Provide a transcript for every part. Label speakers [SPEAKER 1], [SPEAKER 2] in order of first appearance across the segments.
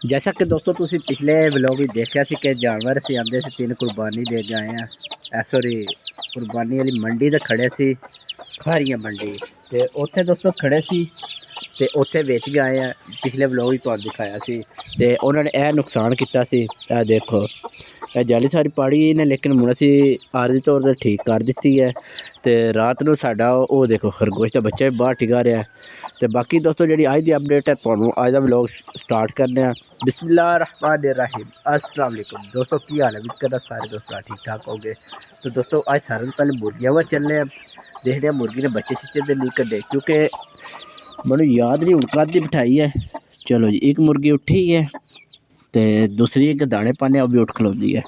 [SPEAKER 1] जैसा कि दोस्तों तुसी पिछले व्लॉग में देखा सी कि जानवर से आंदे से 3 कुर्बानी दे के आए हैं सॉरी कुर्बानी वाली मंडी ते खड़े सी खारियां मंडी ते उत्थे दोस्तों खड़े सी ते उत्थे बेच के आए हैं। पिछले व्लॉग में तुहानू दिखाया सी ते उन्होंने यह नुकसान किया सी। देखो यह जाली सारी पाड़ी ने लेकिन मुझे असी आरजी तौर पर ठीक कर दी है। तो रात को साडा वो देखो खरगोश का बच्चा भी बाहर टिका रहा है। तो बाकी दोस्तों जी अज की अपडेट है तुहानू अज का व्लॉग स्टार्ट करने। बिस्मिल्लाहिर्रहमानिर्रहीम अस्सलाम वालेकुम दोस्तों, की हाल है? उम्मीद करना सारे दोस्त ठीक ठाक हो गए। तो दोस्तों आज सारे पहले मुर्गियां वा चलने देखने मुर्गी ने बच्चे शिच्चे तो नहीं कटे क्योंकि मैं याद नहीं हूँ कद बिठाई है। चलो जी एक मुर्गी उठी है तो दूसरी एक दाने पाने वो भी उठ खलोती है।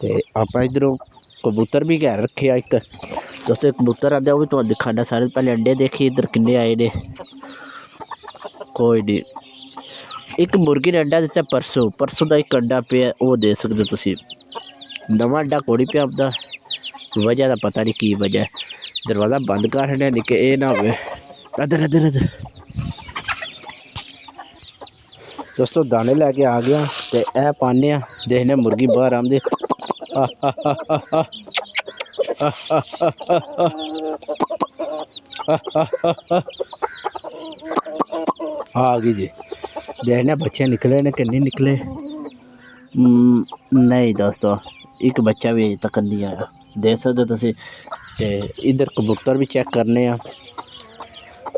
[SPEAKER 1] तो आप इधरों कबूतर भी घर रखे एक दोस्तों कबूतर आते वो भी तो दिखाना। सारे पहले अंडे देखिए इधर किन्ने आए ने। कोई नहीं एक मुर्गी ने अंडा दिता परसों का एक अंडा पे वो दे सकते तुसी। नवा अंडा कोड़ी पे आपदा वजह का पता नहीं की वजह है। दरवाज़ा बंद कर रहे हैं कि ये ना हो अदर अदर अदर। दोस्तों दाने लैके आ गया तो यह पाने देखने मुर्गी बाहर आंदी आ गई जी। देखने बच्चे निकले ने कि नहीं निकले। नहीं दोस्तों एक बच्चा भी अजे तक नहीं आया देख सकते तुसी। ते इधर कबूतर भी चेक करने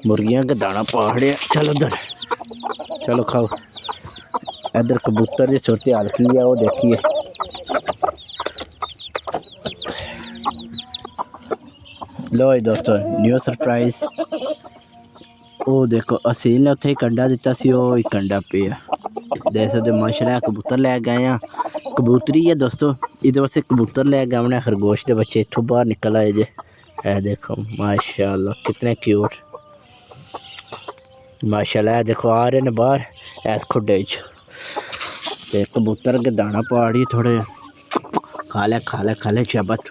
[SPEAKER 1] मुर्गियां का दाना पहाड़े। चलो उधर चलो खाओ। इधर कबूतर की सूरत हाल की है वो देखिए। लो जी दोस्तों न्यू सरप्राइज वो देखो असील ने उत्थे एक अंडा दिता सी वो एक अंडा पे देख सकते माशाल्लाह। कबूतर लै गए हैं कबूतरी है दोस्तों इधर वास्ते कबूतर लै गए हमने। खरगोश के बच्चे इत्थों बाहर निकल आए जे। है देखो माशाल्लाह कितने क्यूट माशाल्लाह। देखो आ रहे ने बाहर ऐस खुडे ते कबूतर के दाना पाड़ी थोड़े खा ले शबत।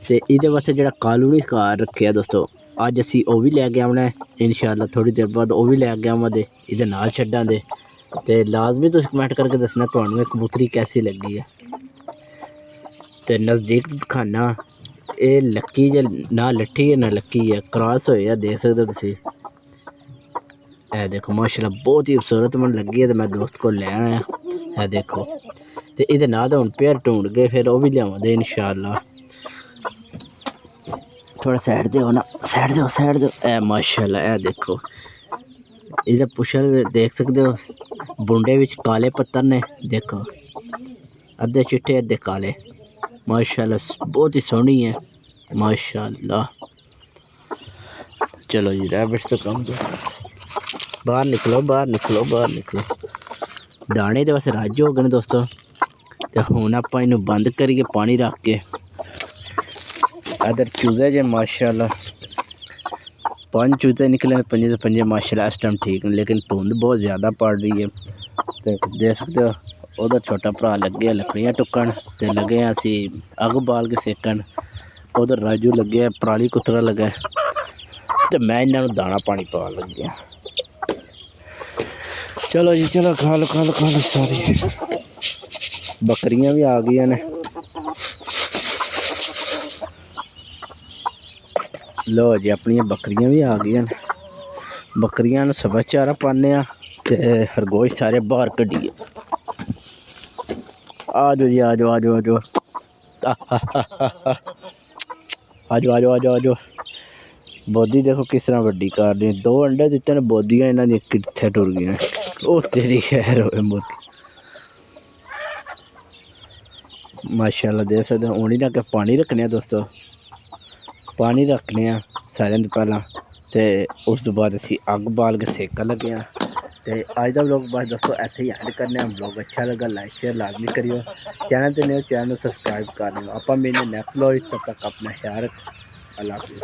[SPEAKER 1] तो ये वास्ते जो कालू ने घर रखे दोस्तों अज असी वह भी लैके आना इंशाअल्लाह। थोड़ी देर बाद वह भी लैके आवे ये नाल छड्डां दे। तो लाजमी तुम कमेंट करके दसना तुहानू ये कबूतरी कैसी लगी है। तो नज़दीक दिखाना ये लक्की जे ना लट्ठी है ना लक्की है क्रॉस होया देख सकते तुसी। ए देखो माशाल्लाह बहुत ही खूबसूरत मन लगी है। तो मैं दोस्त को ले आया है देखो। तो ये ना तो हम पेयर ढूंढ गए फिर वह भी लियावे इंशाअल्लाह। थोड़ा साइड दे ना साइड दो ए माशाल्लाह। ए देखो इधर पुछल देख सकते हो बुंडे विच काले पत्थर ने देखो अद्धे चिट्टे अद्धे काले माशाल्लाह बहुत ही सोहनी है माशाल्लाह। चलो जी रैबिट्स तो कम दो बाहर निकलो। दाने तो वैसे रज हो गए दोस्तों। तो हुण आपां इनू बंद करिए पानी रख के। इधर चूजे जे माशाल्लाह 5 चूजे निकले 5 तो 5 माशाल्लाह इस टाइम ठीक है। लेकिन धुंध बहुत ज़्यादा पड़ रही है। तो देख सकते हो उधर छोटा भरा लगे लकड़ियाँ टुकन तो लगे असी अग बाल के सेकन। उधर राजू लगे पराली कुतरा लगा तो मैं इन्हों दाना पानी पा लगे। चलो जी चलो खा लो सारी। बकरियां भी आ गई ने। लो जी अपनी बकरियां भी आ गई ने। बकरियां सबा चारा पाने ते खरगोश सारे बाहर कड्डिए। आ जाओ जी आ जाओ आ जाओ। बोदी देखो किस तरह वड्डी कर दी। 2 अंडे दिते ने बोदियां इन्हां दी कित्थे टुर गई। ओ तेरी खैर होवे मुर्गी माशाल्लाह देख सकते हो। उन्हीं ना पानी रखने दोस्तों पानी रखने सारे तो पहला तो उस तो बाद असी अग बाल के सेकन लगे। तो अज का व्लॉग बस दोस्तों इत्थे ही एंड करने। व्लॉग अच्छा लगा लाइक शेयर लाजमी करियो। चैनल तो नहीं चैनल सब्सक्राइब कर लियो। आप मेरे नेक्स्ट व्लॉग तब तक अपना ख्याल रखो। अल्लाह हाफिज़।